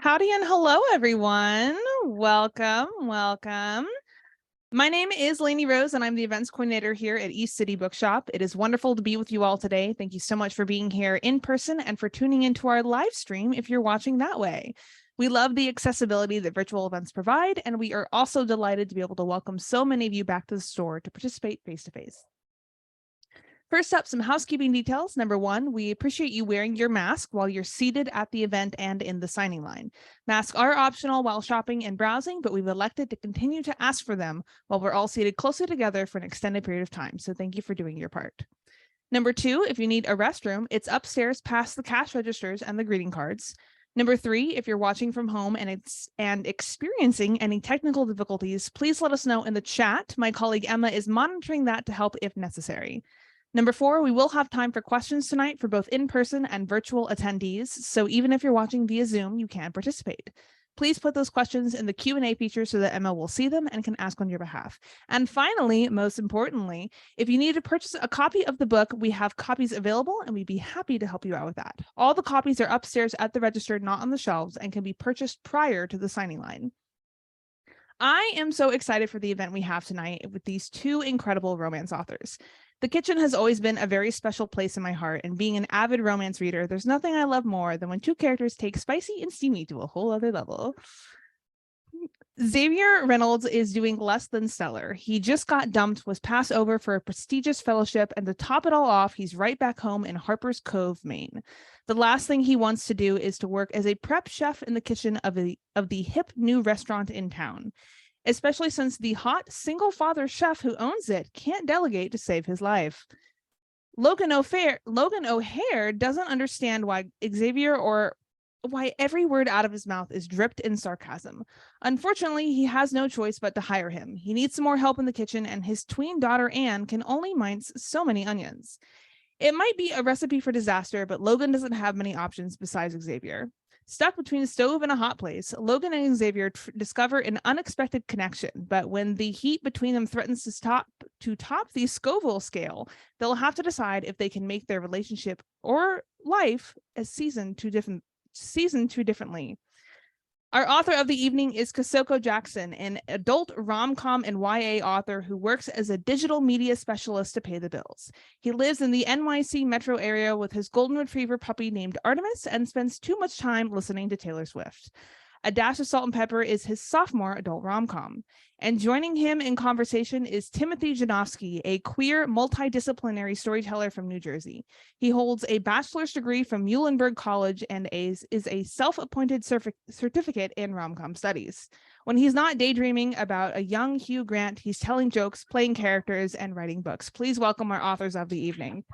Howdy and hello, everyone. Welcome. My name is Lainey Rose, and I'm the events coordinator here at East City Bookshop. It is wonderful to be with you all today. Thank you so much for being here in person and for tuning into our live stream if you're watching that way. We love the accessibility that virtual events provide, and we are also delighted to be able to welcome so many of you back to the store to participate face-to-face. First up, some housekeeping details. Number one, we appreciate you wearing your mask while you're seated at the event and in the signing line. Masks are optional while shopping and browsing, but we've elected to continue to ask for them while we're all seated closely together for an extended period of time. So thank you for doing your part. Number two, if you need a restroom, it's upstairs past the cash registers and the greeting cards. Number three, if you're watching from home and experiencing any technical difficulties, please let us know in the chat. My colleague Emma is monitoring that to help if necessary. Number four, we will have time for questions tonight for both in-person and virtual attendees. So even if you're watching via Zoom, you can participate. Please put those questions in the Q&A feature so that Emma will see them and can ask on your behalf. And finally, most importantly, if you need to purchase a copy of the book, we have copies available and we'd be happy to help you out with that. All the copies are upstairs at the register, not on the shelves, and can be purchased prior to the signing line. I am so excited for the event we have tonight with these two incredible romance authors. The kitchen has always been a very special place in my heart, and being an avid romance reader, there's nothing I love more than when two characters take spicy and steamy to a whole other level. Xavier Reynolds is doing less than stellar. He just got dumped, was passed over for a prestigious fellowship, and to top it all off, he's right back home in Harper's Cove, Maine. The last thing he wants to do is to work as a prep chef in the kitchen of the hip new restaurant in town, especially since the hot single father chef who owns it can't delegate to save his life. Logan O'Hare doesn't understand why every word out of his mouth is dripped in sarcasm. Unfortunately, he has no choice but to hire him. He needs some more help in the kitchen, and his tween daughter Anne can only mince so many onions. It might be a recipe for disaster, but Logan doesn't have many options besides Xavier. Stuck between a stove and a hot place, Logan and Xavier discover an unexpected connection, but when the heat between them threatens to top the Scoville scale, they'll have to decide if they can make their relationship or life as seasoned too differently. Our author of the evening is Kosoko Jackson, an adult rom-com and YA author who works as a digital media specialist to pay the bills. He lives in the NYC metro area with his golden retriever puppy named Artemis and spends too much time listening to Taylor Swift. A Dash of Salt and Pepper is his sophomore adult rom-com. And joining him in conversation is Timothy Janovsky, a queer multidisciplinary storyteller from New Jersey. He holds a bachelor's degree from Muhlenberg College and is a self-appointed certificate in rom-com studies. When he's not daydreaming about a young Hugh Grant, he's telling jokes, playing characters, and writing books. Please welcome our authors of the evening.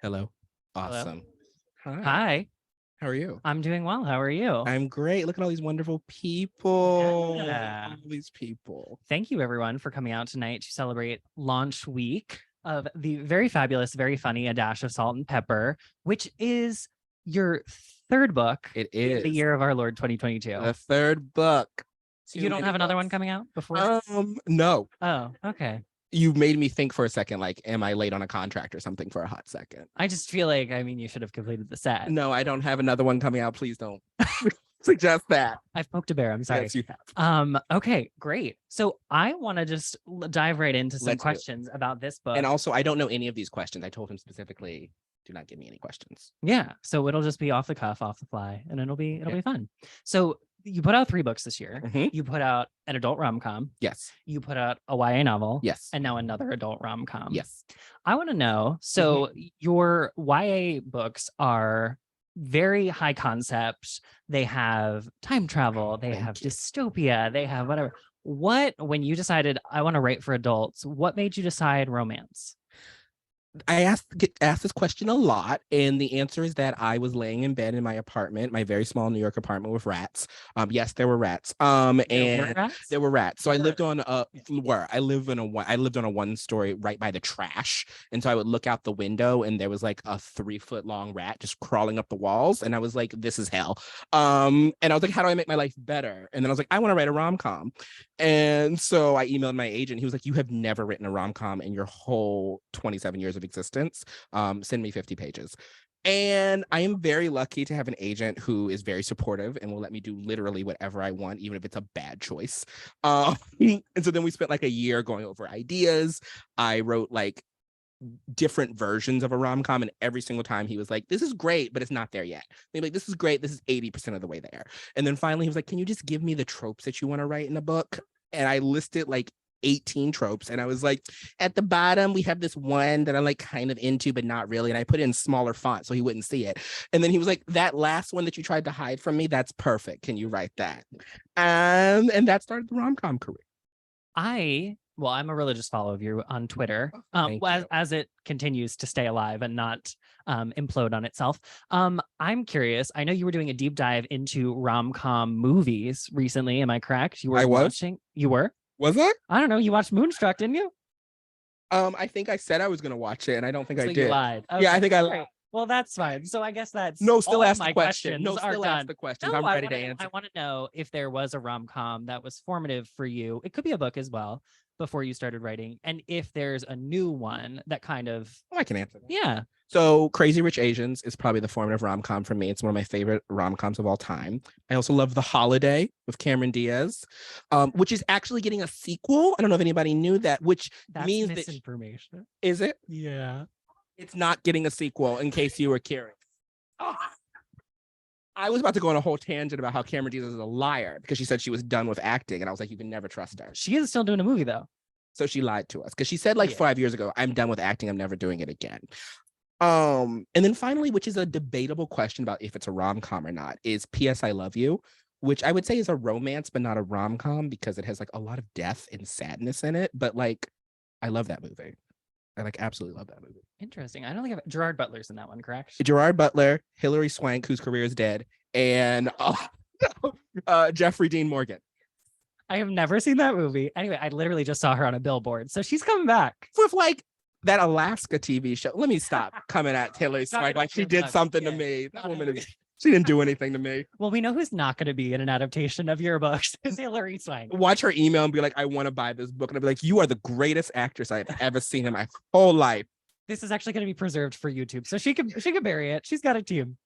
Hello. Awesome. Hello. Hi. How are you? I'm doing well. How are you? I'm great. Look at all these wonderful people. Yeah. All these people. Thank you, everyone, for coming out tonight to celebrate launch week of the very fabulous, very funny A Dash of Salt and Pepper, which is your third book. It is. The year of our Lord 2022. The third book. You don't have another one coming out before? No. Oh, okay. You made me think for a second, like, am I late on a contract or something for a hot second? I just feel like, you should have completed the set. No, I don't have another one coming out. Please don't suggest that. I've poked a bear. I'm sorry. Yes, you have. Okay, great. So I want to just dive right into some questions about this book. And also, I don't know any of these questions. I told him specifically, do not give me any questions. Yeah. So it'll just be off the cuff, off the fly, and it'll be fun. So you put out 3 books this year. Mm-hmm. You put out an adult rom-com. Yes. You put out a YA novel. Yes. And now another adult rom-com. Yes. I want to know, so your YA books are very high concept. They have time travel. They have dystopia. They have whatever. When you decided I want to write for adults, what made you decide romance? get asked this question a lot, and the answer is that I was laying in bed in my apartment, my very small New York apartment with rats. Yes, there were rats. And there were rats. So I lived on I lived on a 1-story right by the trash, and so I would look out the window, and there was like a 3-foot long rat just crawling up the walls, and I was like, this is hell. And I was like, how do I make my life better? And then I was like, I want to write a rom-com. And so I emailed my agent. He was like, you have never written a rom-com in your whole 27 years of existence. Send me 50 pages. And I am very lucky to have an agent who is very supportive and will let me do literally whatever I want, even if it's a bad choice. And so then we spent like a year going over ideas. I wrote like different versions of a rom-com, and every single time he was like, this is great, but it's not there yet. Maybe like, this is great, this is 80% of the way there. And then finally he was like, can you just give me the tropes that you want to write in a book? And I listed like 18 tropes, and I was like, at the bottom we have this one that I'm like kind of into but not really, and I put it in smaller font so he wouldn't see it. And then he was like, that last one that you tried to hide from me, that's perfect, can you write that? And that started the rom-com career. I'm a religious follower of you on Twitter, as it continues to stay alive and not implode on itself. I'm curious. I know you were doing a deep dive into rom-com movies recently. Am I correct? You were watching. You were? Was I? I don't know. You watched Moonstruck, didn't you? I think I said I was going to watch it, and I don't think I did. You lied. Okay. Yeah, I think I lied. Well, that's fine. So I guess that's still ask my the question. questions are done. Ask the questions. No, I'm ready to answer. I want to know if there was a rom-com that was formative for you. It could be a book as well before you started writing, and if there's a new one that kind of I can answer that. Yeah. So Crazy Rich Asians is probably the formative rom-com for me. It's one of my favorite rom-coms of all time. I also love The Holiday with Cameron Diaz, which is actually getting a sequel. I don't know if anybody knew that, which means misinformation. Is it? Yeah. It's not getting a sequel, in case you were curious. Oh. I was about to go on a whole tangent about how Cameron Diaz is a liar because she said she was done with acting, and I was like, you can never trust her. She is still doing a movie though. So she lied to us because she said like 5 years ago, I'm done with acting, I'm never doing it again. And then finally, which is a debatable question about if it's a rom-com or not, is P.S. I Love You, which I would say is a romance but not a rom-com because it has like a lot of death and sadness in it. But like, I love that movie. I like absolutely love that movie. Interesting. I don't think Gerard Butler's in that one, correct? Gerard Butler, Hilary Swank, whose career is dead, and Jeffrey Dean Morgan. I have never seen that movie. Anyway, I literally just saw her on a billboard, so she's coming back with like that Alaska TV show. Let me stop coming at Hilary Swank like she did something to me. That woman is. She didn't do anything to me. Well, we know who's not going to be in an adaptation of your books is Hilary Swank. Watch her email and be like, I want to buy this book. And I'll be like, you are the greatest actress I've ever seen in my whole life. This is actually going to be preserved for YouTube. So she can bury it. She's got a team.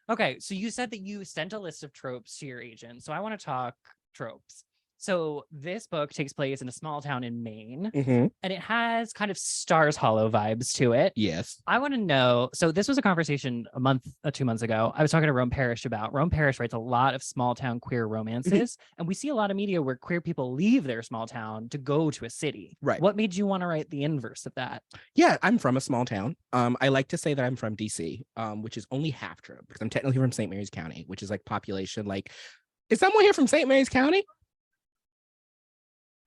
Okay. So you said that you sent a list of tropes to your agent. So I want to talk tropes. So this book takes place in a small town in Maine, and it has kind of Stars Hollow vibes to it. Yes. I want to know. So this was a conversation 2 months ago. I was talking to Rome Parrish about. Rome Parrish writes a lot of small town queer romances, and we see a lot of media where queer people leave their small town to go to a city. Right. What made you want to write the inverse of that? Yeah, I'm from a small town. I like to say that I'm from DC, which is only half true because I'm technically from St. Mary's County, which is like population. Like, is someone here from St. Mary's County?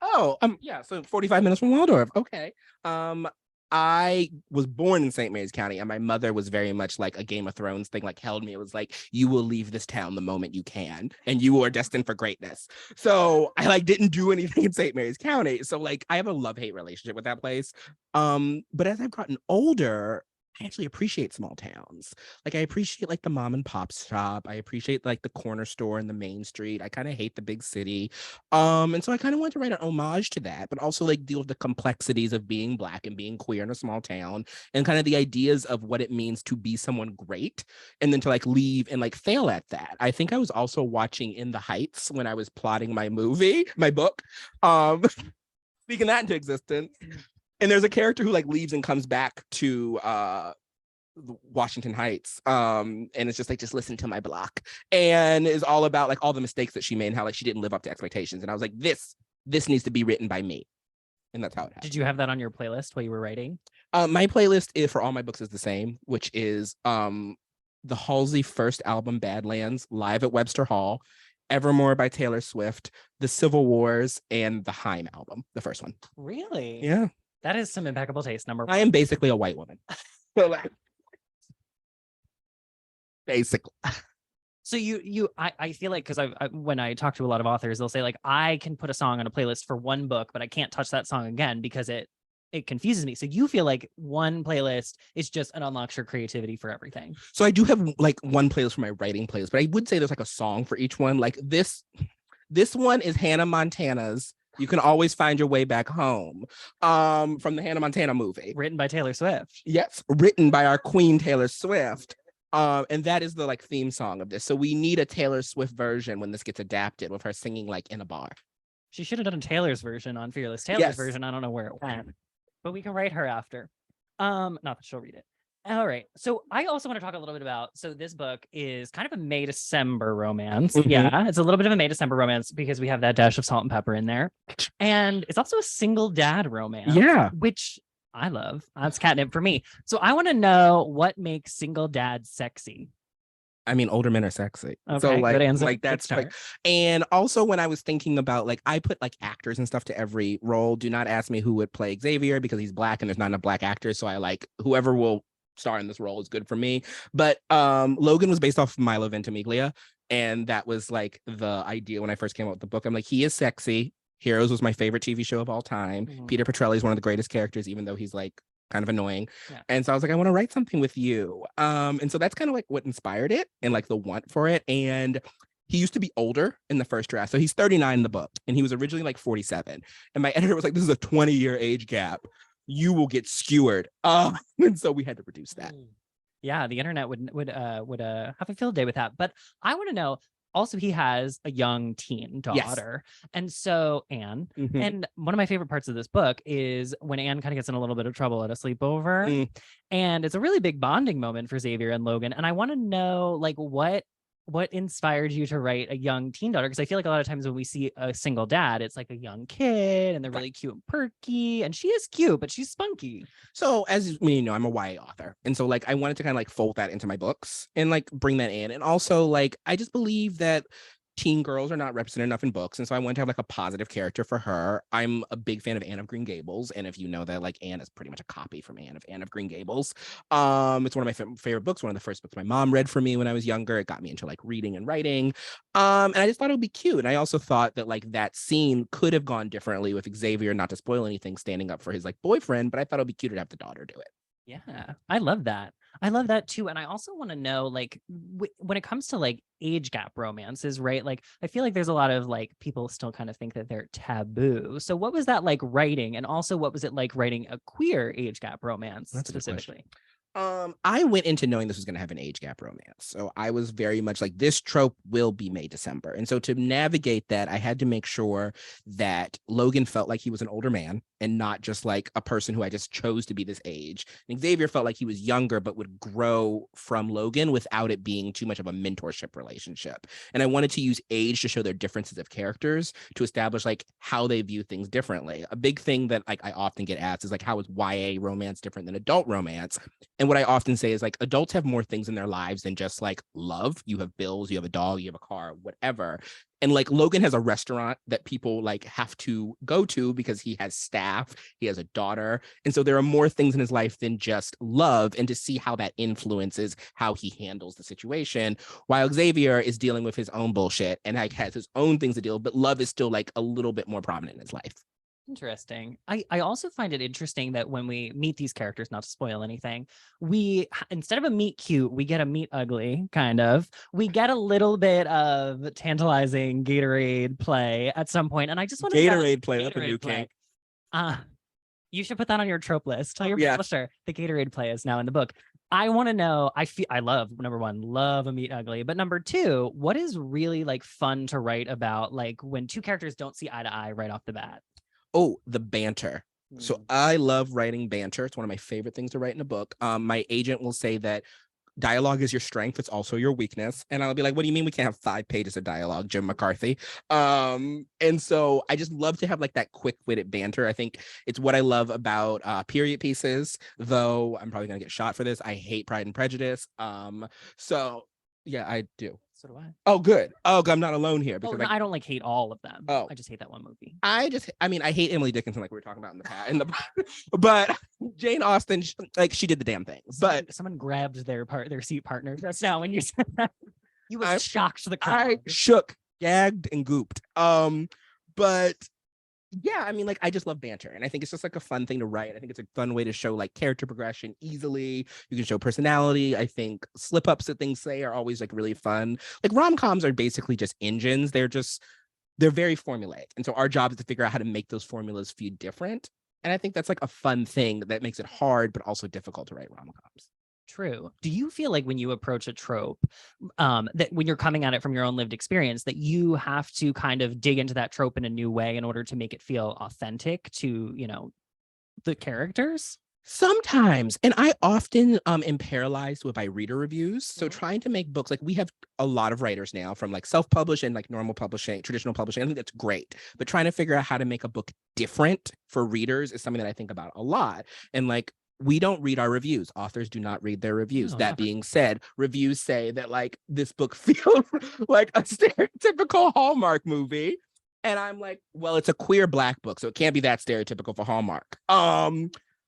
Oh, yeah, so 45 minutes from Waldorf. Okay. I was born in St. Mary's County, and my mother was very much like a Game of Thrones thing, like held me. It was like, you will leave this town the moment you can, and you are destined for greatness. So I like didn't do anything in St. Mary's County. So like I have a love-hate relationship with that place. But as I've gotten older, I actually appreciate small towns. Like I appreciate like the mom and pop shop. I appreciate like the corner store in the main street. I kind of hate the big city. And so I kind of wanted to write an homage to that, but also like deal with the complexities of being Black and being queer in a small town and kind of the ideas of what it means to be someone great and then to like leave and like fail at that. I think I was also watching In the Heights when I was plotting my book, speaking that into existence. And there's a character who like leaves and comes back to Washington Heights. And it's just like, just listen to my block. And is all about like all the mistakes that she made and how like she didn't live up to expectations. And I was like, this needs to be written by me. And that's how it happened. Did you have that on your playlist while you were writing? My playlist for all my books is the same, which is the Halsey first album, Badlands, live at Webster Hall, Evermore by Taylor Swift, The Civil Wars, and the Haim album, the first one. Really? Yeah. That is some impeccable taste. Number one. I am basically a white woman. So like, basically. So I feel like, because when I talk to a lot of authors, they'll say like, I can put a song on a playlist for one book, but I can't touch that song again because it confuses me. So you feel like one playlist is just an unlocks your creativity for everything. So I do have like one playlist for my writing playlist, but I would say there's like a song for each one. Like this one is Hannah Montana's You Can Always Find Your Way Back Home, from the Hannah Montana movie. Written by Taylor Swift. Yes, written by our queen, Taylor Swift. And that is the like theme song of this. So we need a Taylor Swift version when this gets adapted with her singing like in a bar. She should have done Taylor's version on Fearless. Taylor's version, I don't know where it went, but we can write her after. Not that she'll read it. All right. So I also want to talk a little bit about, so this book is kind of a May-December romance. Mhm. Yeah, it's a little bit of a May-December romance because we have that dash of salt and pepper in there. And it's also a single dad romance. Yeah. Which I love. That's catnip for me. So I want to know what makes single dads sexy. I mean, older men are sexy. Okay, so like, good answer. like Good that's start. like, and also when I was thinking about like, I put like actors and stuff to every role. Do not ask me who would play Xavier because he's Black and there's not enough Black actors. So I like whoever will star in this role is good for me. But Logan was based off of Milo Ventimiglia, and that was like the idea when I first came out with the book. I'm like, he is sexy. Heroes was my favorite TV show of all time. Mhm. Peter Petrelli is one of the greatest characters, even though he's like kind of annoying. Yeah. And so I was like, I want to write something with you. And so that's kind of like what inspired it and like the want for it. And he used to be older in the first draft. So he's 39 in the book, and he was originally like 47. And my editor was like, this is a 20-year age gap. You will get skewered. And so we had to reduce that. Yeah, the internet would have a field day with that. But I want to know, also, he has a young teen daughter. Yes. And so Anne, and one of my favorite parts of this book is when Anne kind of gets in a little bit of trouble at a sleepover. And it's a really big bonding moment for Xavier and Logan. And I want to know, like, what inspired you to write a young teen daughter? Because I feel like a lot of times when we see a single dad, it's like a young kid and they're really cute and perky. And she is cute, but she's spunky. So as you know, I'm a YA author. And so like I wanted to kind of like fold that into my books and like bring that in. And also like I just believe that teen girls are not represented enough in books. And so I wanted to have like a positive character for her. I'm a big fan of Anne of Green Gables. And if you know that, like Anne is pretty much a copy from Anne of Green Gables. It's one of my favorite books, one of the first books my mom read for me when I was younger. It got me into like reading and writing. And I just thought it would be cute. And I also thought that like that scene could have gone differently with Xavier, not to spoil anything, standing up for his like boyfriend, but I thought it would be cuter to have the daughter do it. Yeah, I love that. I love that too. And I also want to know, like, when it comes to like age gap romances, right? Like, I feel like there's a lot of like people still kind of think that they're taboo. So what was that like writing? And also what was it like writing a queer age gap romance? That's specifically? I went into knowing this was going to have an age gap romance. So I was very much like, this trope will be May-December. And so to navigate that, I had to make sure that Logan felt like he was an older man and not just like a person who I just chose to be this age. And Xavier felt like he was younger, but would grow from Logan without it being too much of a mentorship relationship. And I wanted to use age to show their differences of characters to establish like how they view things differently. A big thing that like I often get asked is like, how is YA romance different than adult romance? And what I often say is like adults have more things in their lives than just like love. You have bills, you have a dog, you have a car, whatever. And like Logan has a restaurant that people like have to go to because he has staff, he has a daughter. And so there are more things in his life than just love, and to see how that influences how he handles the situation, while Xavier is dealing with his own bullshit and like has his own things to deal with, but love is still like a little bit more prominent in his life. Interesting. I also find it interesting that when we meet these characters, not to spoil anything, we, instead of a meet cute, we get a meet ugly, kind of. We get a little bit of tantalizing Gatorade play at some point, and I just want to Gatorade play, that's a new play. king. You should put that on your trope list. Tell your publisher the Gatorade play is now in the book. I want to know, I love, number one, love a meet ugly, but number two, what is really like fun to write about, like when two characters don't see eye to eye right off the bat? Oh, the banter. So I love writing banter. It's one of my favorite things to write in a book. My agent will say that dialogue is your strength. It's also your weakness. And I'll be like, what do you mean we can't have 5 pages of dialogue, Jim McCarthy? And so I just love to have like that quick-witted banter. I think it's what I love about period pieces, though I'm probably going to get shot for this. I hate Pride and Prejudice. So yeah, I do. So do I. Oh, good. Oh, I'm not alone here because I don't like hate all of them. Oh. I just hate that one movie. I hate Emily Dickinson, like we were talking about in the past. But Jane Austen, she did the damn thing. But someone grabbed their seat partner just now when you said that. You was shocked the crowd. I shook, gagged, and gooped. But yeah, I mean, like, I just love banter, and I think it's just like a fun thing to write. I think it's a fun way to show like character progression easily. You can show personality. I think slip ups that things say are always like really fun. Like rom-coms are basically just engines. They're very formulaic, and so our job is to figure out how to make those formulas feel different. And I think that's like a fun thing that makes it hard, but also difficult to write rom-coms. True. Do you feel like when you approach a trope, that when you're coming at it from your own lived experience, that you have to kind of dig into that trope in a new way in order to make it feel authentic to, the characters? Sometimes, and I often am paralyzed by reader reviews. So trying to make books, like we have a lot of writers now from like self-publish and like normal publishing, traditional publishing. I think that's great. But trying to figure out how to make a book different for readers is something that I think about a lot. And like, we don't read our reviews. Authors do not read their reviews. No, that never. being said, reviews say that like this book feels like a stereotypical Hallmark movie. And I'm like, well, it's a queer Black book, so it can't be that stereotypical for Hallmark.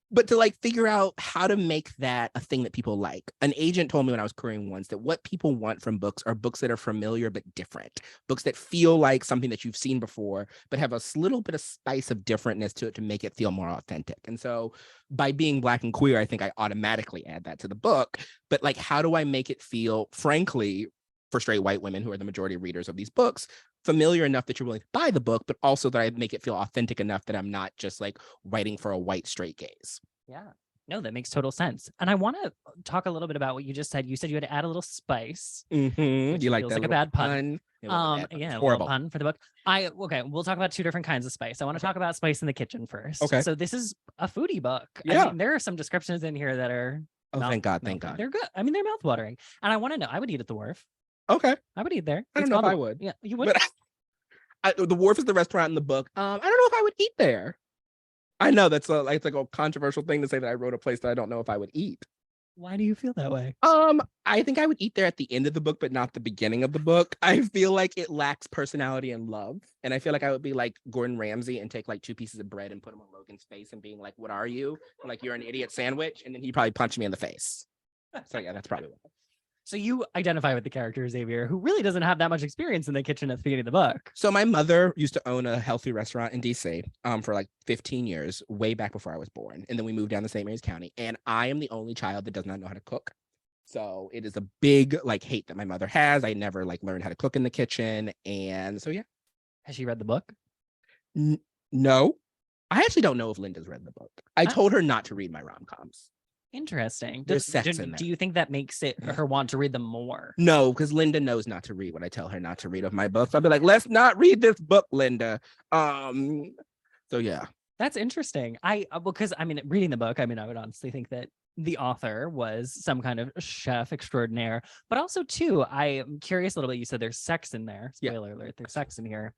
But to like figure out how to make that a thing that people like. An agent told me when I was querying once that what people want from books are books that are familiar but different. Books that feel like something that you've seen before, but have a little bit of spice of differentness to it to make it feel more authentic. And so by being Black and queer, I think I automatically add that to the book. But like, how do I make it feel, frankly, for straight white women who are the majority readers of these books, familiar enough that you're willing to buy the book, but also that I make it feel authentic enough that I'm not just like writing for a white straight gaze. Yeah. No, that makes total sense. And I want to talk a little bit about what you just said. You said you had to add a little spice. Mm-hmm. You like feels that like a bad pun. Yeah, horrible pun for the book. Okay, we'll talk about two different kinds of spice. I want to talk about spice in the kitchen first. Okay. So this is a foodie book. Yeah. I mean, there are some descriptions in here that are thank God. They're good. I mean, they're mouthwatering. And I want to know, I would eat at the Wharf. Okay. I would eat there. I don't know if I would. Yeah, you would. But the Wharf is the restaurant in the book. I don't know if I would eat there. I know that's like a controversial thing to say that I wrote a place that I don't know if I would eat. Why do you feel that way? I think I would eat there at the end of the book, but not the beginning of the book. I feel like it lacks personality and love. And I feel like I would be like Gordon Ramsay and take like 2 pieces of bread and put them on Logan's face and being like, what are you? Like, you're an idiot sandwich. And then he'd probably punch me in the face. So yeah, that's probably what. So you identify with the character Xavier, who really doesn't have that much experience in the kitchen at the beginning of the book. So my mother used to own a healthy restaurant in DC for like 15 years, way back before I was born. And then we moved down to St. Mary's County. And I am the only child that does not know how to cook. So it is a big like hate that my mother has. I never like learned how to cook in the kitchen. And so, yeah. Has she read the book? No. I actually don't know if Linda's read the book. I told her not to read my rom-coms. Interesting. There's sex in there. Do you think that makes it her want to read them more? No, because Linda knows not to read what I tell her not to read of my books. I'll be like, let's not read this book, Linda. So yeah. That's interesting. Because I mean, reading the book, I mean, I would honestly think that the author was some kind of chef extraordinaire, but also too, I'm curious a little bit. You said there's sex in there. Spoiler alert, there's sex in here.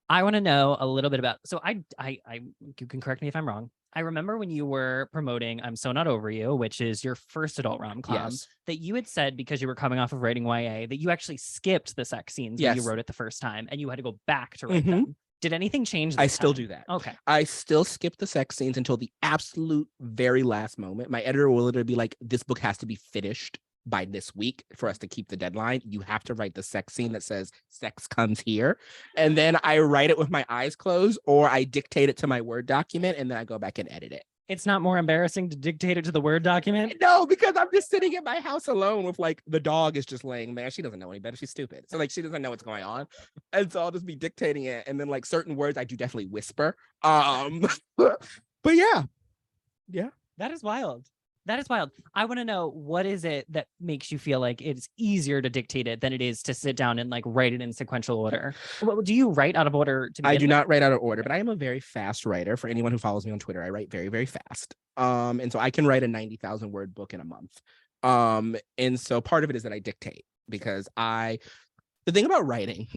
I want to know a little bit about, so you can correct me if I'm wrong. I remember when you were promoting I'm So Not Over You, which is your first adult rom-com, that you had said because you were coming off of writing YA that you actually skipped the sex scenes when you wrote it the first time and you had to go back to write them. Did anything change? I still do that. Okay. I still skip the sex scenes until the absolute very last moment. My editor will literally be like, this book has to be finished by this week for us to keep the deadline. You have to write the sex scene that says sex comes here. And then I write it with my eyes closed, or I dictate it to my Word document and then I go back and edit it. It's not more embarrassing to dictate it to the Word document? No, because I'm just sitting in my house alone with like the dog is just laying there. She doesn't know any better. She's stupid. So like she doesn't know what's going on. And so I'll just be dictating it. And then like certain words I do definitely whisper. But yeah. Yeah. That is wild. That is wild. I want to know, what is it that makes you feel like it's easier to dictate it than it is to sit down and like write it in sequential order? Well, do you write out of order? I do not write out of order, but I am a very fast writer. For anyone who follows me on Twitter, I write very, very fast. And so I can write a 90,000 word book in a month. And so part of it is that I dictate because the thing about writing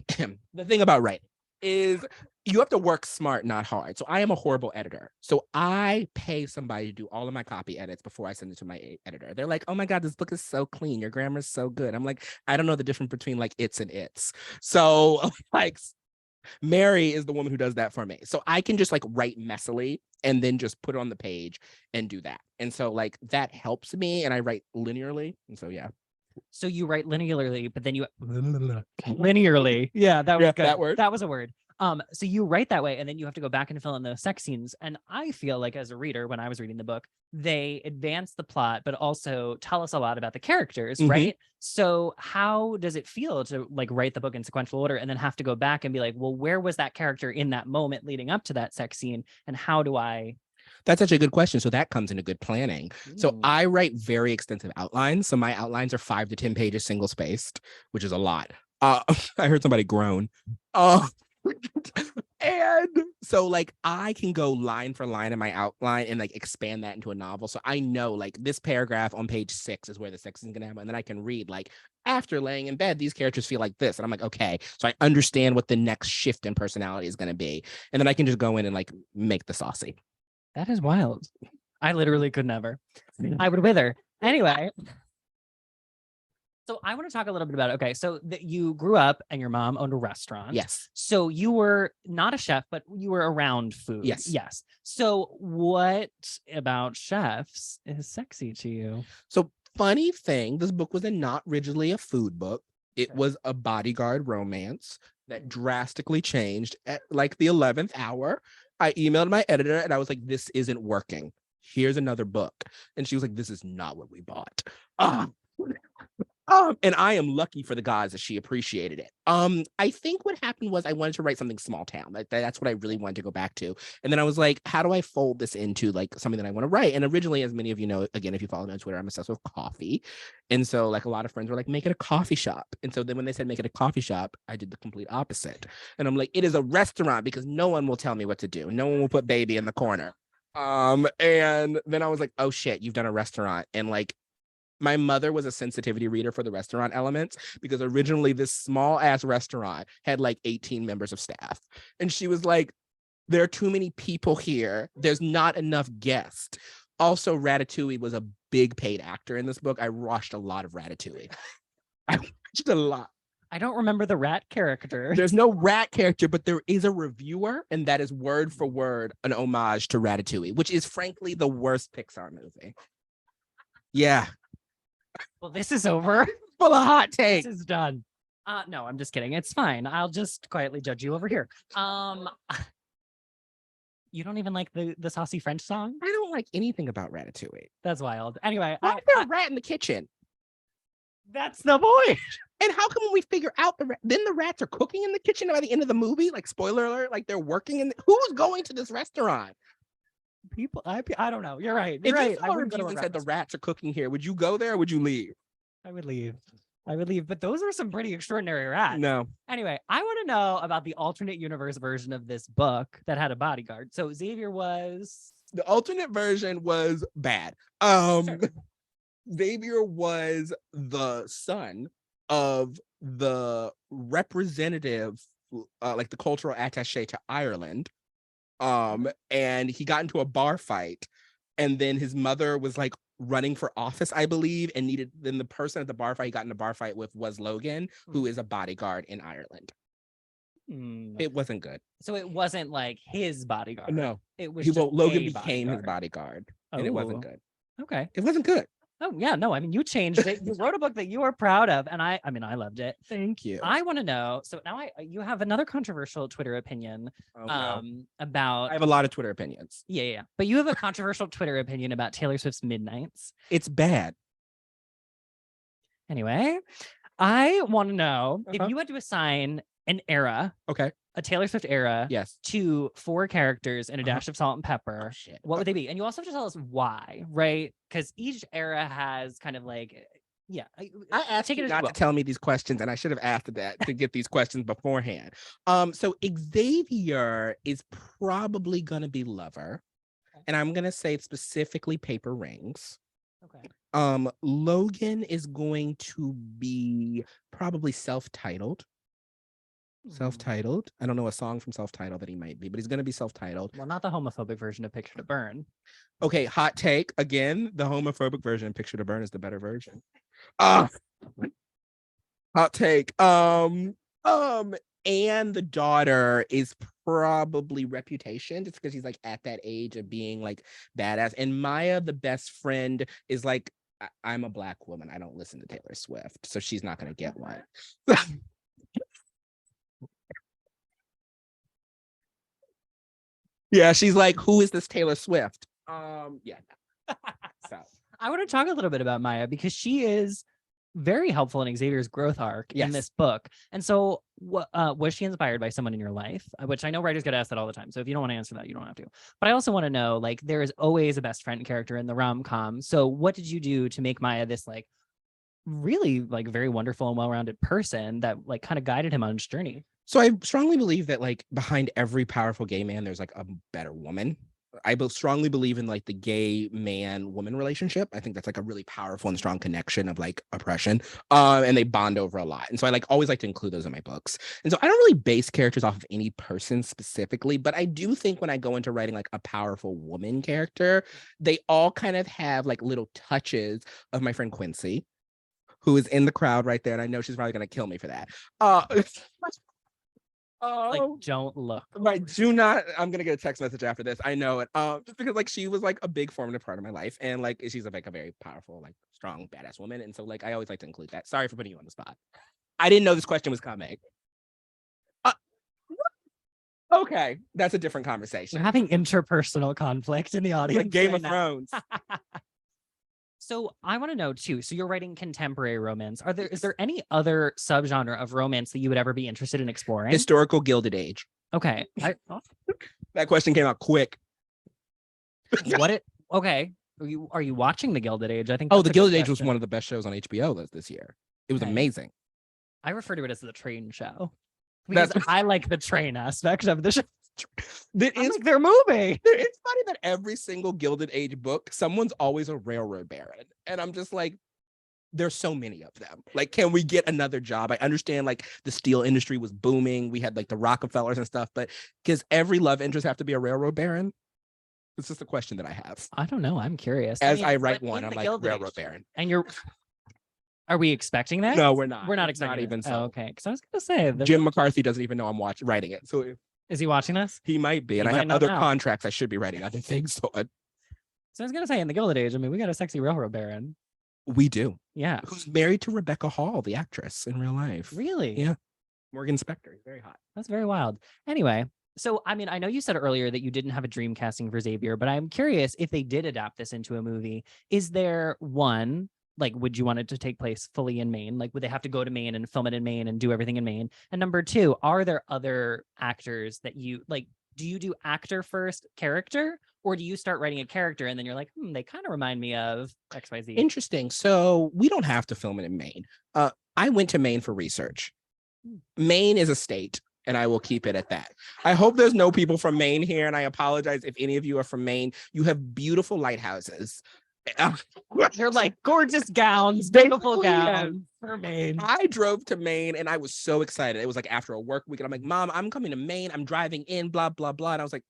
is you have to work smart, not hard. So I am a horrible editor. So I pay somebody to do all of my copy edits before I send it to my editor. They're like, oh my God, this book is so clean. Your grammar is so good. I'm like, I don't know the difference between like it's and it's. So like Mary is the woman who does that for me. So I can just like write messily and then just put it on the page and do that. And so like that helps me, and I write linearly. And so yeah. So you write linearly, but then you linearly. Yeah, that was Yeah, good. that word. That was a word. So you write that way, and then you have to go back and fill in those sex scenes. And I feel like as a reader, when I was reading the book, they advance the plot, but also tell us a lot about the characters, right? So how does it feel to like write the book in sequential order and then have to go back and be like, well, where was that character in that moment leading up to that sex scene? And how do I That's such a good question. So that comes into good planning. So I write very extensive outlines. So my outlines are 5 to 10 pages single spaced, which is a lot. I heard somebody groan. And so like I can go line for line in my outline and like expand that into a novel. So I know like this paragraph on page 6 is where the sex is gonna happen. And then I can read like after laying in bed, these characters feel like this. And I'm like, okay, so I understand what the next shift in personality is gonna be. And then I can just go in and like make the saucy. That is wild. I literally could never. I would wither. Anyway. So I want to talk a little bit about, okay, so that you grew up and your mom owned a restaurant. Yes. So you were not a chef, but you were around food. Yes. Yes. So what about chefs is sexy to you? So funny thing, this book was not rigidly a food book. It was a bodyguard romance that drastically changed at like the 11th hour. I emailed my editor and I was like, this isn't working. Here's another book. And she was like, this is not what we bought. And I am lucky for the gods that she appreciated it. I think what happened was I wanted to write something small town. That's what I really wanted to go back to. And then I was like, how do I fold this into like something that I want to write? And originally, as many of you know, again, if you follow me on Twitter, I'm obsessed with coffee. And so like a lot of friends were like, make it a coffee shop. And so then when they said make it a coffee shop, I did the complete opposite. And I'm like, it is a restaurant because no one will tell me what to do. No one will put baby in the corner. And then I was like, oh shit, you've done a restaurant. And like, my mother was a sensitivity reader for the restaurant elements because originally this small ass restaurant had like 18 members of staff. And she was like, there are too many people here. There's not enough guests. Also, Ratatouille was a big paid actor in this book. I watched a lot of Ratatouille. I watched a lot. I don't remember the rat character. There's no rat character, but there is a reviewer, and that is word for word an homage to Ratatouille, which is frankly the worst Pixar movie. Yeah. Well, this is over. Full of hot takes. This is done. No, I'm just kidding. It's fine. I'll just quietly judge you over here. You don't even like the saucy French song? I don't like anything about Ratatouille. That's wild. Anyway, why is there a rat in the kitchen? That's the point. And how come when we figure out then the rats are cooking in the kitchen by the end of the movie? Like spoiler alert, like they're working in. Who's going to this restaurant? People, I don't know. You're right. If right. you saw a review and said the rats are cooking here, would you go there or would you leave? I would leave. But those are some pretty extraordinary rats. No. Anyway, I want to know about the alternate universe version of this book that had a bodyguard. So Xavier was the alternate version was bad. Xavier was the son of the representative, like the cultural attaché to Ireland. And he got into a bar fight, and then his mother was like running for office, I believe, and then the person at the bar fight he got in a bar fight with was Logan, who is a bodyguard in Ireland. It wasn't good. So it wasn't like his bodyguard. No, it was Logan became his bodyguard, and it wasn't good. Okay, it wasn't good. Oh yeah, no, I mean you changed it. You wrote a book that you are proud of, and I mean I loved it. Thank you. I want to know. So now you have another controversial Twitter opinion about. I have a lot of Twitter opinions. Yeah. But you have a controversial Twitter opinion about Taylor Swift's Midnights. It's bad. Anyway, I want to know if you had to assign an era, a Taylor Swift era, to 4 characters and a dash of salt and pepper, what would they be? And you also have to tell us why, right? Because each era has kind of like, I asked you not to tell me these questions, and I should have asked that to get these questions beforehand. So Xavier is probably gonna be Lover, and I'm gonna say specifically Paper Rings. Logan is going to be probably self-titled. Self-titled. I don't know a song from Self-Titled that he might be, but he's gonna be self-titled. Well, not the homophobic version of Picture to Burn. Okay, hot take again. The homophobic version, Picture to Burn, is the better version. Ah, hot take. And the daughter is probably Reputation, just because she's like at that age of being like badass. And Maya, the best friend, is like, I'm a Black woman. I don't listen to Taylor Swift, so she's not gonna get one. Yeah, she's like, who is this Taylor Swift? Yeah. So I want to talk a little bit about Maya because she is very helpful in Xavier's growth arc in this book. And so, was she inspired by someone in your life? Which I know writers get asked that all the time. So if you don't want to answer that, you don't have to. But I also want to know, like, there is always a best friend character in the rom-com. So what did you do to make Maya this like really like very wonderful and well-rounded person that like kind of guided him on his journey? So I strongly believe that like behind every powerful gay man, there's like a better woman. I strongly believe in like the gay man woman relationship. I think that's like a really powerful and strong connection of like oppression. And they bond over a lot. And so I like always like to include those in my books. And so I don't really base characters off of any person specifically, but I do think when I go into writing like a powerful woman character, they all kind of have like little touches of my friend Quincy, who is in the crowd right there. And I know she's probably gonna kill me for that. Like, don't look. Right, do not. I'm gonna get a text message after this. I know it. Just because like she was like a big formative part of my life, and like she's like a very powerful, like strong, badass woman, and so like I always like to include that. Sorry for putting you on the spot. I didn't know this question was coming. Okay, that's a different conversation. We're having interpersonal conflict in the audience. Like Game right of Thrones. So I want to know too. So you're writing contemporary romance. Is there any other subgenre of romance that you would ever be interested in exploring? Historical Gilded Age. Okay. That question came out quick. Okay. Are you watching The Gilded Age? I think. The Gilded Age was one of the best shows on HBO this year. It was amazing. I refer to it as the train show because I like the train aspect of the show. They're moving. It's funny that every single Gilded Age book, someone's always a railroad baron. And I'm just like, there's so many of them. Like, can we get another job? I understand like the steel industry was booming. We had like the Rockefellers and stuff, but does every love interest have to be a railroad baron? It's just a question that I have. I don't know. I'm curious. I write one, I'm like railroad baron. And are we expecting that? No, we're not. We're not expecting not even it. so. Oh, okay. Because I was gonna say Jim McCarthy doesn't even know I'm writing it. So is he watching this? He might be. And I have other contracts I should be writing other things on. So I was gonna say in the Gilded Age, I mean, we got a sexy railroad baron. We do. Yeah. Who's married to Rebecca Hall, the actress in real life. Really? Yeah. Morgan Spector. He's very hot. That's very wild. Anyway, so I mean, I know you said earlier that you didn't have a dream casting for Xavier, but I'm curious if they did adapt this into a movie. Is there one? Like, would you want it to take place fully in Maine? Like, would they have to go to Maine and film it in Maine and do everything in Maine? And number two, are there other actors that you like? Do you do actor first, character, or do you start writing a character and then you're like, they kind of remind me of XYZ? Interesting. So we don't have to film it in Maine. I went to Maine for research. Maine is a state, and I will keep it at that. I hope there's no people from Maine here, and I apologize if any of you are from Maine. You have beautiful lighthouses. They're like gorgeous gowns, beautiful gowns for Maine. I drove to Maine and I was so excited. It was like after a work week, and I'm like, Mom, I'm coming to Maine. I'm driving in, blah, blah, blah. And I was like,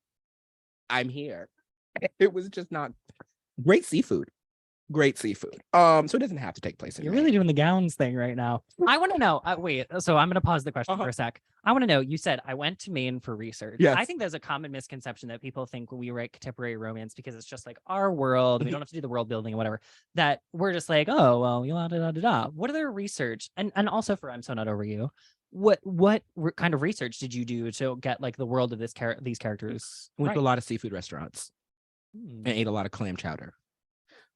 I'm here. It was just not great seafood. Great seafood. So it doesn't have to take place in You're Maine. really doing the gowns thing right now. I want to know. Wait, so I'm going to pause the question for a sec. I want to know. You said I went to Maine for research. Yes. I think there's a common misconception that people think when we write contemporary romance because it's just like our world. We don't have to do the world building or whatever. That we're just like, oh well, What other research and also for I'm So Not Over You. What kind of research did you do to get like the world of these characters? Went to a lot of seafood restaurants and ate a lot of clam chowder,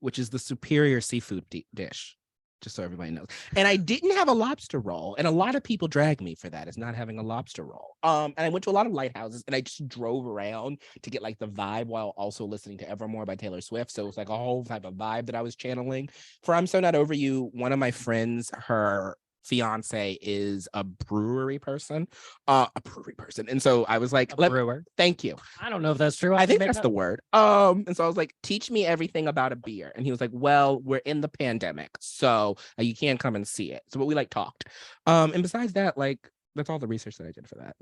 which is the superior seafood dish, just so everybody knows. And I didn't have a lobster roll, and a lot of people drag me for that, as not having a lobster roll. And I went to a lot of lighthouses, and I just drove around to get like the vibe while also listening to Evermore by Taylor Swift. So it was like a whole type of vibe that I was channeling. For I'm So Not Over You, one of my friends, her fiance is a brewery person. And so I was like, brewer. Thank you. I don't know if that's true. I think that's the word. And so I was like, teach me everything about a beer. And he was like, well, we're in the pandemic, so you can't come and see it. So but we like talked. And besides that, like That's all the research that I did for that.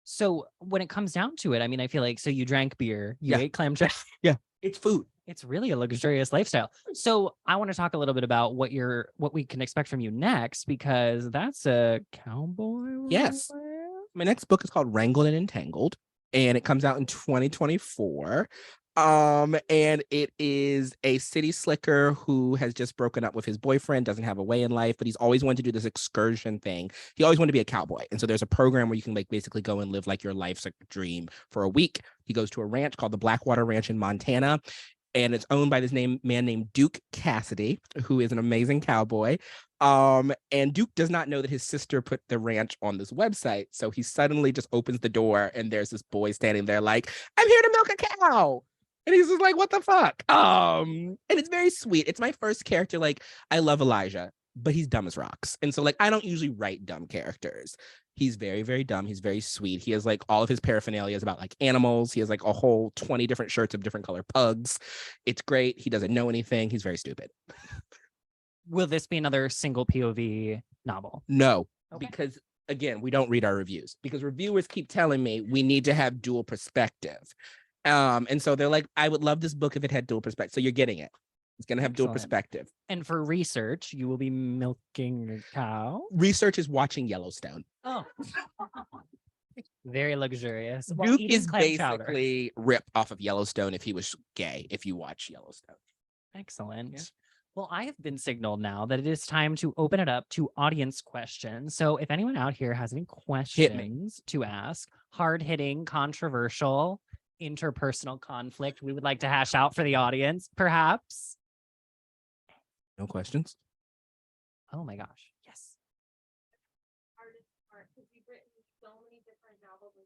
So when it comes down to it, I mean, I feel like, so you drank beer, you ate clam chowder. Yeah, it's food. It's really a luxurious lifestyle. So I want to talk a little bit about what we can expect from you next, because that's a cowboy. Yes. My next book is called Wrangled and Entangled, and it comes out in 2024. And it is a city slicker who has just broken up with his boyfriend, doesn't have a way in life, but he's always wanted to do this excursion thing. He always wanted to be a cowboy. And so there's a program where you can like basically go and live like your life's dream for a week. He goes to a ranch called the Blackwater Ranch in Montana, and it's owned by this man named Duke Cassidy, who is an amazing cowboy. And Duke does not know that his sister put the ranch on this website. So he suddenly just opens the door and there's this boy standing there like, I'm here to milk a cow. And he's just like, what the fuck? And it's very sweet. It's my first character. Like, I love Elijah, but he's dumb as rocks. And so like, I don't usually write dumb characters. He's very, very dumb. He's very sweet. He has like all of his paraphernalia is about like animals. He has like a whole 20 different shirts of different color pugs. It's great. He doesn't know anything. He's very stupid. Will this be another single POV novel? No, Okay. because again, we don't read our reviews because reviewers keep telling me we need to have dual perspective. And so they're like, I would love this book if it had dual perspective. So you're getting it. It's going to have dual Excellent. perspective. And for research, you will be milking a cow. Research is watching Yellowstone. Oh, very luxurious. Duke Eating is clam chowder. basically ripped off of Yellowstone if he was gay, if you watch Yellowstone. Excellent. Yeah. Well, I have been signaled now that it is time to open it up to audience questions. So if anyone out here has any questions to ask, hard-hitting, controversial, interpersonal conflict we would like to hash out for the audience, perhaps. No questions? Oh my gosh. Yes. Hardest part because you've written so many different novels in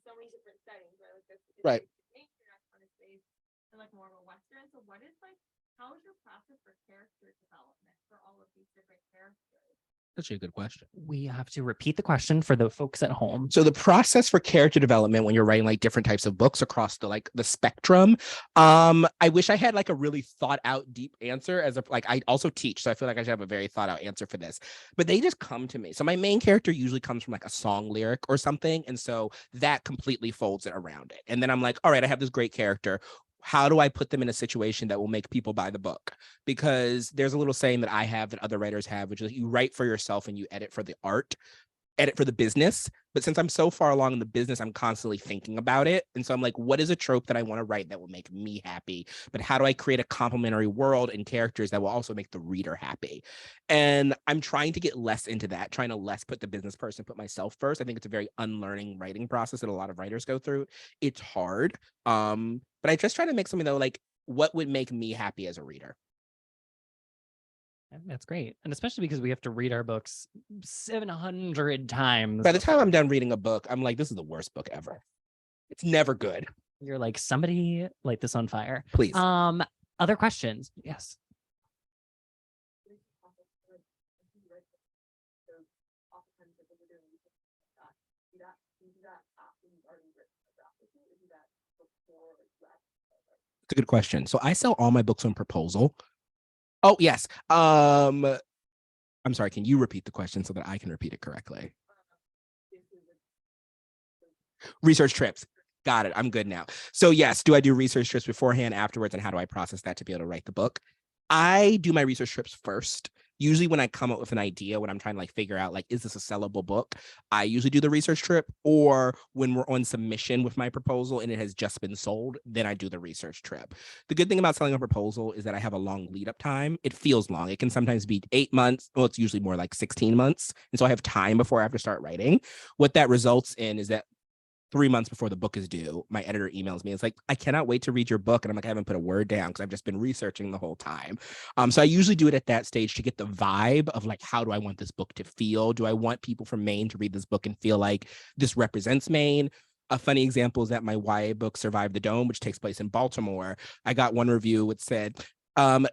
so many different settings, right? Like this, Right. Nature, that kind of space, and like more of a Western. So what is like, how is your process for character development for all of these different characters? That's a good question. We have to repeat the question for the folks at home. So the process for character development when you're writing like different types of books across the spectrum, I wish I had like a really thought out deep answer I also teach, so I feel like I should have a very thought out answer for this, but they just come to me. So my main character usually comes from like a song lyric or something, and so that completely folds it around it. And then I'm like, all right, I have this great character. How do I put them in a situation that will make people buy the book? Because there's a little saying that I have that other writers have, which is you write for yourself and you edit for the art, edit for the business. But since I'm so far along in the business, I'm constantly thinking about it. And so I'm like, what is a trope that I want to write that will make me happy? But how do I create a complementary world and characters that will also make the reader happy? And I'm trying to get less into that, trying to less put the business person, put myself first. I think it's a very unlearning writing process that a lot of writers go through. It's hard. But I just try to make something that like, what would make me happy as a reader? That's great. And especially because we have to read our books 700 times. By the time I'm done reading a book, I'm like, this is the worst book ever. It's never good. You're like, somebody light this on fire. Please. Other questions? Yes. It's a good question. So I sell all my books on proposal. Oh, yes. I'm sorry. Can you repeat the question so that I can repeat it correctly? Research trips. Got it. I'm good now. So yes, do I do research trips beforehand, afterwards, and how do I process that to be able to write the book? I do my research trips first. Usually when I come up with an idea, when I'm trying to like figure out like, is this a sellable book? I usually do the research trip, or when we're on submission with my proposal and it has just been sold, then I do the research trip. The good thing about selling a proposal is that I have a long lead up time. It feels long. It can sometimes be 8 months. Well, it's usually more like 16 months. And so I have time before I have to start writing. What that results in is that 3 months before the book is due, my editor emails me. It's like, I cannot wait to read your book. And I'm like, I haven't put a word down because I've just been researching the whole time. So I usually do it at that stage to get the vibe of like, how do I want this book to feel? Do I want people from Maine to read this book and feel like this represents Maine? A funny example is that my YA book, Survive the Dome, which takes place in Baltimore, I got one review which said,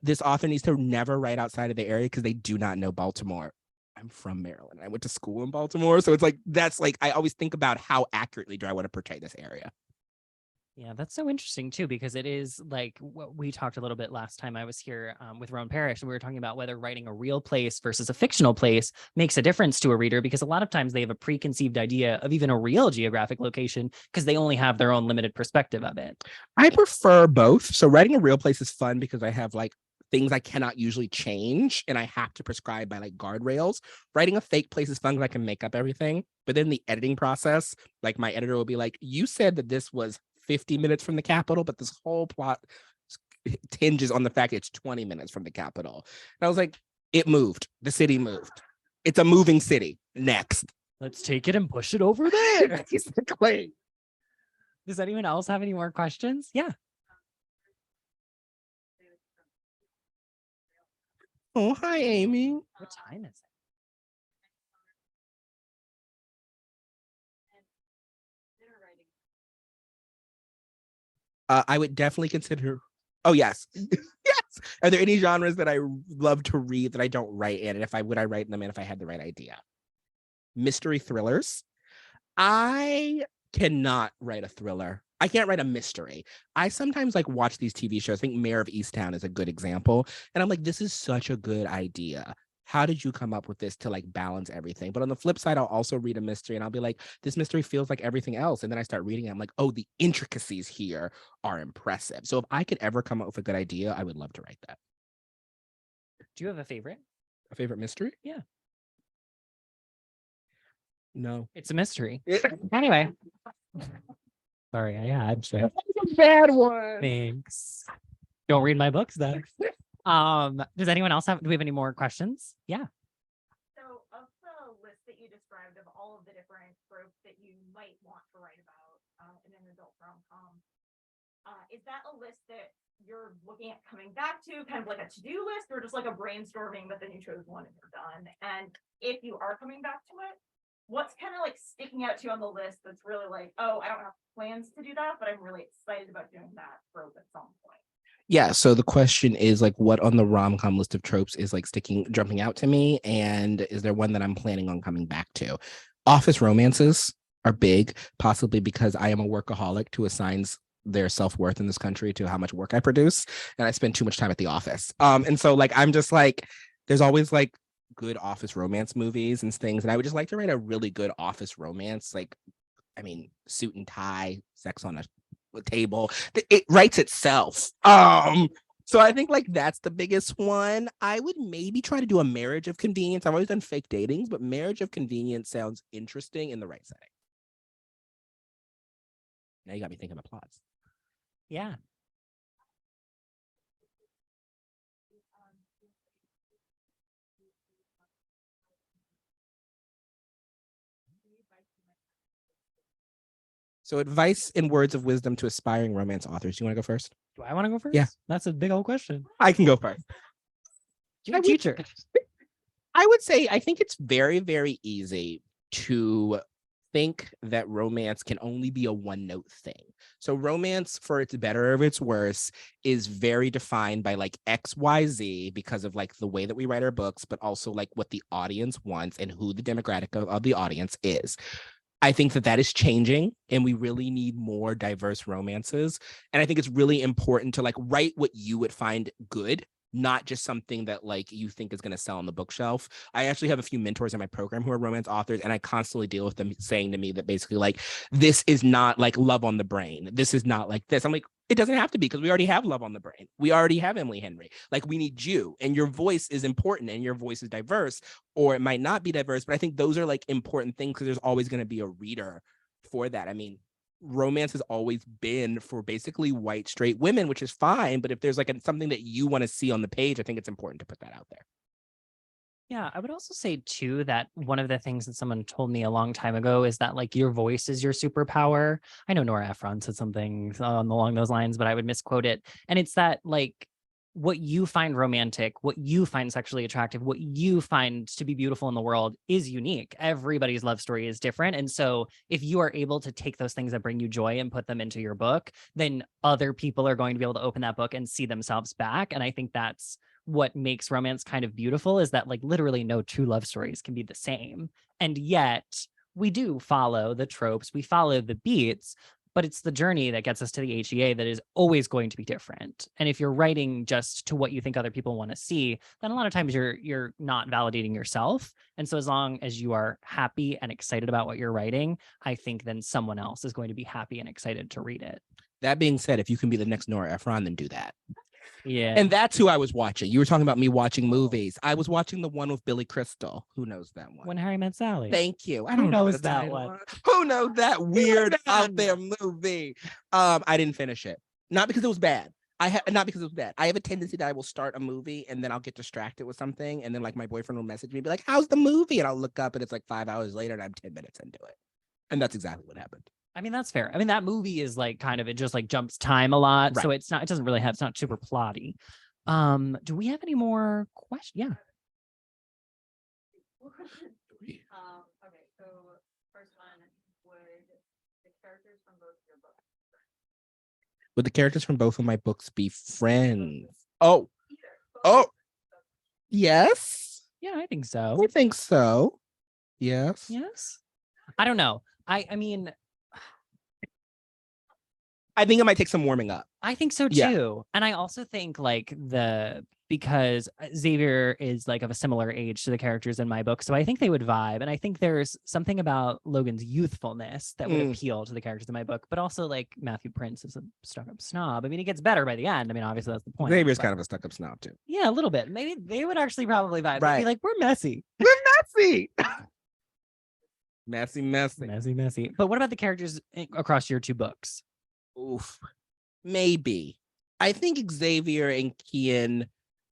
this author needs to never write outside of the area because they do not know Baltimore. I'm from Maryland. I went to school in Baltimore. So it's like, that's like, I always think about how accurately do I want to portray this area. Yeah, that's so interesting too, because it is like what we talked a little bit last time I was here with Roan Parrish, and we were talking about whether writing a real place versus a fictional place makes a difference to a reader, because a lot of times they have a preconceived idea of even a real geographic location because they only have their own limited perspective of it. I prefer both. So writing a real place is fun because I have like things I cannot usually change and I have to prescribe by like guardrails. Writing a fake place is fun because I can make up everything. But then the editing process, like my editor will be like, you said that this was 50 minutes from the Capitol, but this whole plot hinges on the fact it's 20 minutes from the Capitol. And I was like, it moved. The city moved. It's a moving city. Next. Let's take it and push it over there. Basically. Does anyone else have any more questions? Yeah. Oh, hi, Amy. What time is it? I would definitely consider. Oh, yes. Yes. Are there any genres that I love to read that I don't write in? And if I would, I write them in if I had the right idea. Mystery thrillers. I cannot write a thriller. I can't write a mystery. I sometimes like watch these TV shows. I think Mayor of Easttown is a good example. And I'm like, this is such a good idea. How did you come up with this to like balance everything? But on the flip side, I'll also read a mystery and I'll be like, this mystery feels like everything else. And then I start reading it. I'm like, oh, the intricacies here are impressive. So if I could ever come up with a good idea, I would love to write that. Do you have a favorite? A favorite mystery? Yeah. No. It's a mystery. Anyway. Sorry, yeah, I'm sure. That's a bad one. Thanks. Don't read my books then. Does anyone else do we have any more questions? Yeah. So of the list that you described of all of the different tropes that you might want to write about in an adult rom-com, is that a list that you're looking at coming back to, kind of like a to-do list, or just like a brainstorming, but then you chose one and you're done? And if you are coming back to it, what's kind of like sticking out to you on the list that's really like, oh, I don't have plans to do that, but I'm really excited about doing that trope at some point? Yeah, so the question is like, what on the rom-com list of tropes is like jumping out to me, and is there one that I'm planning on coming back to? Office romances are big, possibly because I am a workaholic who assigns their self-worth in this country to how much work I produce, and I spend too much time at the office. And so like I'm just like, there's always like good office romance movies and things, and I would just like to write a really good office romance, like, I mean, suit and tie, sex on a table. It writes itself. So I think like that's the biggest one. I would maybe try to do a marriage of convenience. I've always done fake datings, but marriage of convenience sounds interesting in the right setting. Now you got me thinking of plots. Yeah. So advice and words of wisdom to aspiring romance authors. Do you want to go first? Do I want to go first? Yeah. That's a big old question. I can go first. You're a teacher. I would say I think it's very, very easy to think that romance can only be a one-note thing. So romance, for its better or its worse, is very defined by like XYZ because of like the way that we write our books, but also like what the audience wants and who the demographic of the audience is. I think that is changing, and we really need more diverse romances. And I think it's really important to like write what you would find good, not just something that like you think is going to sell on the bookshelf. I actually have a few mentors in my program who are romance authors, and I constantly deal with them saying to me that basically like, this is not like Love on the Brain. This is not like this. I'm like, it doesn't have to be, because we already have Love on the Brain. We already have Emily Henry. Like, we need you, and your voice is important, and your voice is diverse, or it might not be diverse. But I think those are like important things, because there's always going to be a reader for that. I mean, romance has always been for basically white straight women, which is fine. But if there's like something that you want to see on the page, I think it's important to put that out there. Yeah, I would also say too that one of the things that someone told me a long time ago is that like your voice is your superpower. I know Nora Ephron said something along those lines, but I would misquote it. And it's that like what you find romantic, what you find sexually attractive, what you find to be beautiful in the world is unique. Everybody's love story is different. And so if you are able to take those things that bring you joy and put them into your book, then other people are going to be able to open that book and see themselves back. And I think that's what makes romance kind of beautiful, is that like literally no two love stories can be the same. And yet we do follow the tropes, we follow the beats, but it's the journey that gets us to the HEA that is always going to be different. And if you're writing just to what you think other people want to see, then a lot of times you're not validating yourself. And so as long as you are happy and excited about what you're writing, I think then someone else is going to be happy and excited to read it. That being said, if you can be the next Nora Ephron, then do that. Yeah. And that's who I was watching. You were talking about me watching movies. I was watching the one with Billy Crystal. Who knows that one? When Harry Met Sally. Thank you. I Who don't know knows the that title. one? Who knows that weird out there movie? I didn't finish it. Not because it was bad. Not because it was bad. I have a tendency that I will start a movie and then I'll get distracted with something. And then like my boyfriend will message me and be like, how's the movie? And I'll look up and it's like 5 hours later and I'm 10 minutes into it. And that's exactly what happened. I mean, that's fair. I mean, that movie is like kind of, it just like jumps time a lot. Right. So it doesn't really have, it's not super plotty. Do we have any more questions? Yeah. Okay, so first one, would the characters from both your books Would the characters from both of my books be friends? Oh, yes. Yeah, I think so. I think so. Yes. Yes. I don't know. I mean, I think it might take some warming up. I think so too. Yeah. And I also think like because Xavier is like of a similar age to the characters in my book. So I think they would vibe. And I think there's something about Logan's youthfulness that would appeal to the characters in my book, but also like Matthew Prince is a stuck-up snob. I mean, he gets better by the end. I mean, obviously that's the point. Xavier's kind of a stuck-up snob too. Yeah, a little bit. Maybe they would actually probably vibe. Right. They'd be like, we're messy. Messy. Messy. But what about the characters across your two books? Oof. Maybe. I think Xavier and Kian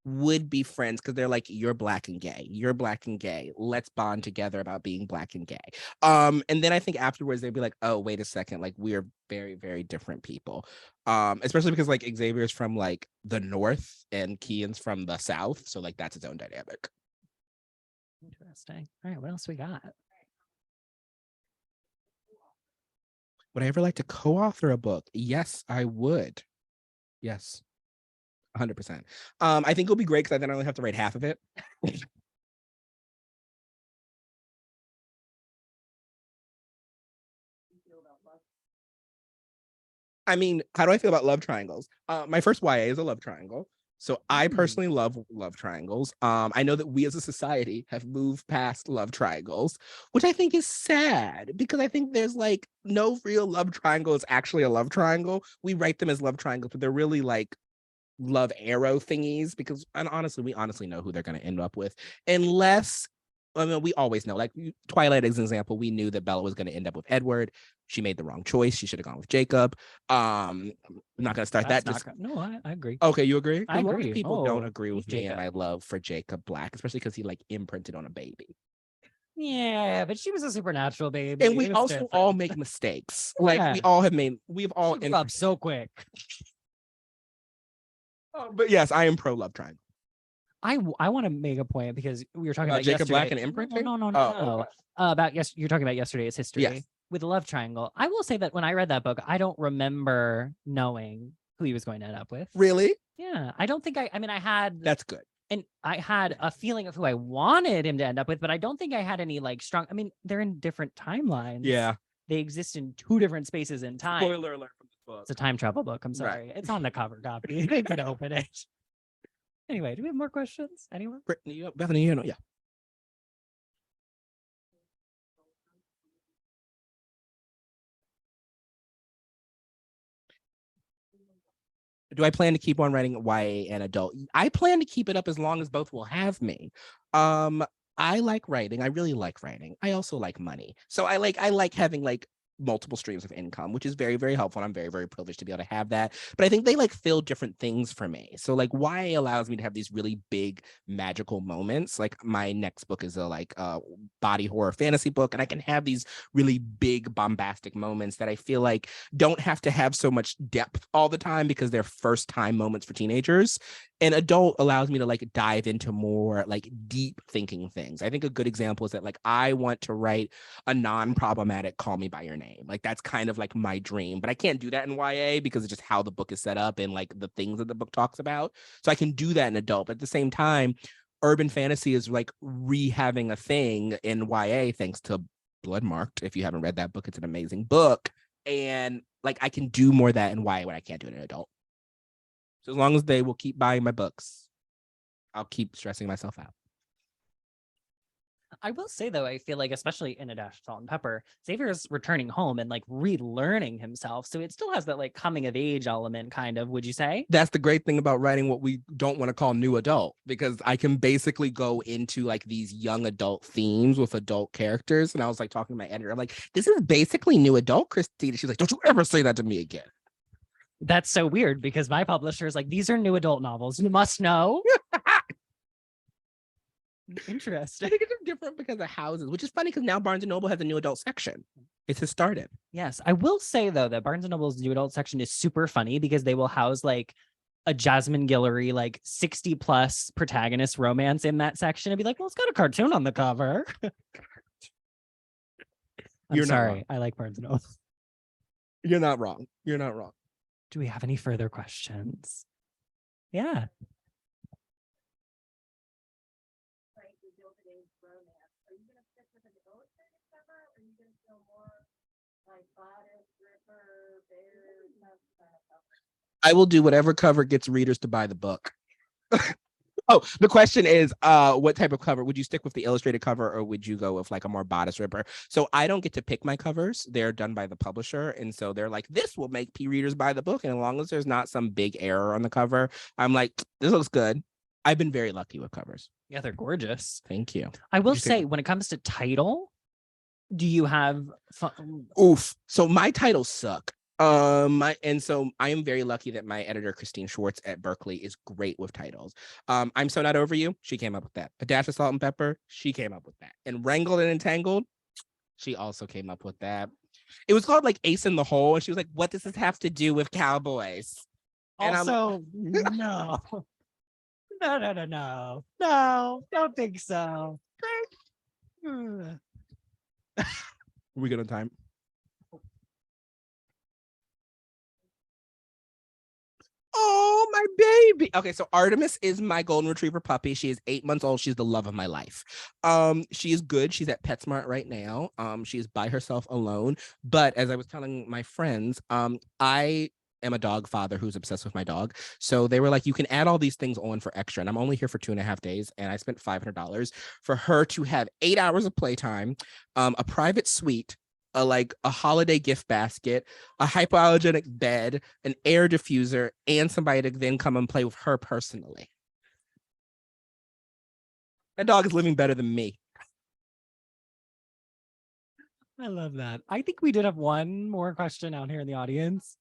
would be friends because they're like, you're black and gay. You're black and gay. Let's bond together about being black and gay. And then I think afterwards they'd be like, oh, wait a second. Like we're very, very different people. Especially because like Xavier's from like the North and Kian's from the South. So like that's its own dynamic. Interesting. All right, what else we got? Would I ever like to co-author a book? Yes, I would. Yes. 100%. I think it'll be great because then I only have to write half of it. I mean, how do I feel about love triangles? My first YA is a love triangle. So I personally love love triangles. I know that we as a society have moved past love triangles, which I think is sad because I think there's like no real love triangle is actually a love triangle. We write them as love triangles, but they're really like love arrow thingies because, and honestly, we honestly know who they're going to end up with unless, I mean, we always know, like Twilight as an example, we knew that Bella was going to end up with Edward. She made the wrong choice. She should have gone with Jacob. I'm not going to start That's that. No, I agree. Okay, you agree? I A lot agree. of people don't agree with me Jacob. and my love for Jacob Black, especially because he like imprinted on a baby. Yeah, but she was a supernatural baby. And we It was also different. all make mistakes. Yeah. Like we all have made, we've all She grew up so quick. But yes, I am pro love triangle. I want to make a point because we were talking about Jacob yesterday. Black and imprinting? No. Oh, okay. You're talking about yesterday's history Yes. with the love triangle. I will say that when I read that book, I don't remember knowing who he was going to end up with. Really? Yeah, I don't think I mean, I had That's good. and I had a feeling of who I wanted him to end up with, but I don't think I had any like strong. I mean, they're in different timelines. Yeah. They exist in two different spaces in time. Spoiler alert from this book. It's a time travel book. I'm sorry. It's on the cover copy. You can open it. Anyway, do we have more questions? Anyone? Brittany, Bethany, you know, yeah. Do I plan to keep on writing YA and adult? I plan to keep it up as long as both will have me. I like writing. I really like writing. I also like money. So I like having like multiple streams of income, which is very, very helpful. And I'm very, very privileged to be able to have that. But I think they like fill different things for me. So like YA allows me to have these really big magical moments. Like my next book is a body horror fantasy book. And I can have these really big bombastic moments that I feel like don't have to have so much depth all the time because they're first time moments for teenagers. And adult allows me to like dive into more like deep thinking things. I think a good example is that like I want to write a non-problematic Call Me by Your Name. Like that's kind of like my dream, but I can't do that in YA because it's just how the book is set up and like the things that the book talks about. So I can do that in adult, but at the same time, urban fantasy is like re-having a thing in YA thanks to Bloodmarked. If you haven't read that book, it's an amazing book. And like I can do more of that in YA when I can't do it in an adult. So as long as they will keep buying my books, I'll keep stressing myself out. I will say though, I feel like especially in A Dash of Salt and Pepper, Xavier's returning home and like relearning himself. So it still has that like coming of age element kind of, would you say? That's the great thing about writing what we don't want to call new adult, because I can basically go into like these young adult themes with adult characters. And I was like talking to my editor, I'm like, this is basically new adult, Christine. And she's like, don't you ever say that to me again. That's so weird because my publisher is like, these are new adult novels. You must know. Interesting. I think it's different because of houses, which is funny because now Barnes & Noble has a new adult section. It has started. Yes. I will say though that Barnes & Noble's new adult section is super funny because they will house like a Jasmine Guillory, like 60 plus protagonist romance in that section and be like, well, it's got a cartoon on the cover. I'm sorry. I like Barnes & Noble. You're not wrong. You're not wrong. Do we have any further questions? Yeah. I will do whatever cover gets readers to buy the book. Oh, the question is, what type of cover? Would you stick with the illustrated cover or would you go with like a more bodice ripper? So I don't get to pick my covers. They're done by the publisher. And so they're like, this will make readers buy the book. And as long as there's not some big error on the cover, I'm like, this looks good. I've been very lucky with covers. Yeah, they're gorgeous. Thank you. I will say, when it comes to title, do you have Oof. So my titles suck. And so I am very lucky that my editor Christine Schwartz at Berkeley is great with titles. I'm So Not Over You, she came up with that. A Dash of Salt and Pepper, she came up with that. And Wrangled and Entangled, she also came up with that. It was called like Ace in the Hole, and she was like, what does this have to do with cowboys? And also no. No, don't think so. Are we good on time? Oh, my baby. Okay, so Artemis is my golden retriever puppy. She is 8 months old. She's the love of my life. She is good. She's at PetSmart right now. She is by herself alone. But as I was telling my friends, I am a dog father who's obsessed with my dog. So they were like, you can add all these things on for extra. And I'm only here for 2.5 days. And I spent $500 for her to have 8 hours of playtime, a private suite, a holiday gift basket, a hypoallergenic bed, an air diffuser, and somebody to then come and play with her personally. That dog is living better than me. I love that. I think we did have one more question out here in the audience.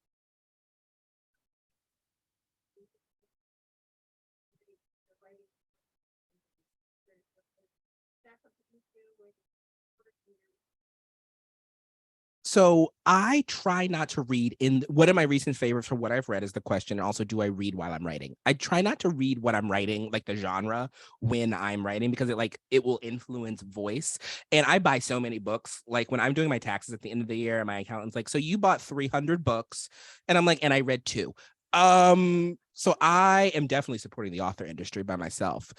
So I try not to read in what are my recent favorites for what I've read is the question. And also, do I read while I'm writing? I try not to read what I'm writing, like the genre, when I'm writing, because it will influence voice. And I buy so many books. Like when I'm doing my taxes at the end of the year, my accountant's like, so you bought 300 books. And I'm like, and I read 2. So I am definitely supporting the author industry by myself.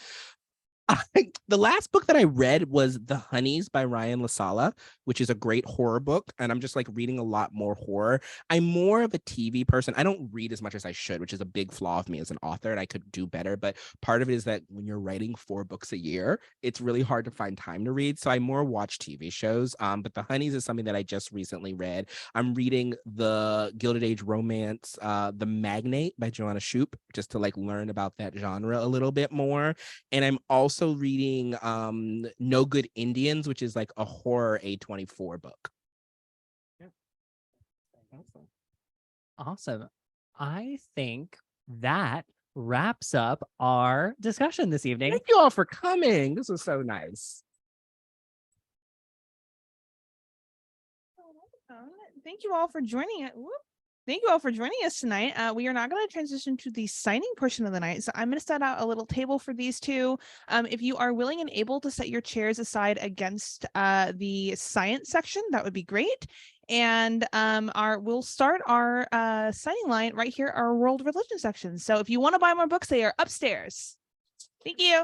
The last book that I read was The Honeys by Ryan LaSala, which is a great horror book. And I'm just like reading a lot more horror. I'm more of a TV person. I don't read as much as I should, which is a big flaw of me as an author, and I could do better. But part of it is that when you're writing 4 books a year, it's really hard to find time to read. So I more watch TV shows. But The Honeys is something that I just recently read. I'm reading the Gilded Age romance, The Magnate by Joanna Shupe, just to like learn about that genre a little bit more. And I'm also reading No Good Indians, which is like a horror A24 book. Awesome. I think that wraps up our discussion this evening. Thank you all for coming. This was so nice. Thank you all for joining it. Thank you all for joining us tonight. We are now going to transition to the signing portion of the night. So I'm going to set out a little table for these two. If you are willing and able to set your chairs aside against the science section, that would be great. And we'll start our signing line right here, our world religion section. So if you want to buy more books, they are upstairs. Thank you.